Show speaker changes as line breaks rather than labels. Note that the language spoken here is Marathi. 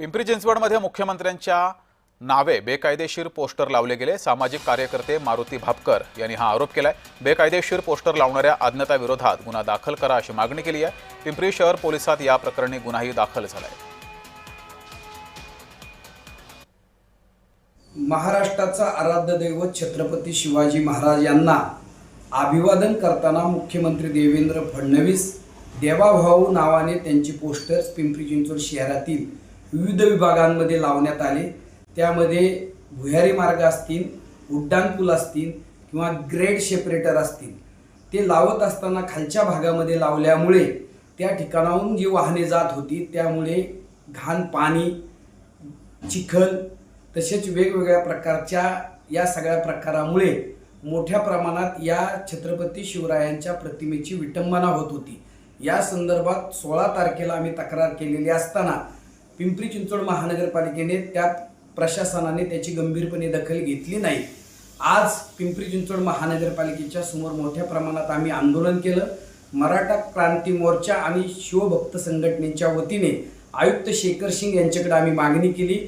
पिंपरी चिंचवडमध्ये मुख्यमंत्र्यांच्या नावे बेकायदेशीर पोस्टर लावले गेले। सामाजिक कार्यकर्ते मारुती भापकर यांनी हा आरोप केलाय। बेकायदेशीर पोस्टर लावणाऱ्या अज्ञाताविरोधात गुन्हा दाखल करा अशी मागणी केली आहे। पिंपरी शहर पोलिसात या प्रकरणी गुन्हाही दाखल झालाय।
महाराष्ट्राचा आराध्य दैवत छत्रपती शिवाजी महाराज यांना अभिवादन करताना मुख्यमंत्री देवेंद्र फडणवीस देवाभाऊ नावाने त्यांची पोस्टर्स पिंपरी चिंचवड शहरातील विविध विभागांमध्ये लावण्यात आले। त्यामध्ये भुयारी मार्ग असतील, उड्डाणपूल असतील किंवा ग्रेड सेपरेटर असतील, ते लावत असताना खालच्या भागामध्ये लावल्यामुळे त्या ठिकाणाहून जी वाहने जात होती त्यामुळे घाण पाणी, चिखल तसेच वेगवेगळ्या प्रकारच्या या सगळ्या प्रकारामुळे मोठ्या प्रमाणात या छत्रपती शिवरायांच्या प्रतिमेची विटंबना होत होती। या संदर्भात 16 तारखेला आम्ही तक्रार केलेली असताना पिंपरी चिंचवड महानगरपालिकेने त्या प्रशासनाने त्याची गंभीरपणे दखल घेतली नाही। आज पिंपरी चिंचवड महानगरपालिकेच्या समोर मोठ्या प्रमाणात आम्ही आंदोलन केलं। मराठा क्रांती मोर्चा आणि शिवभक्त संघटनेच्या वतीने आयुक्त शेखर सिंग यांच्याकडे आम्ही मागणी केली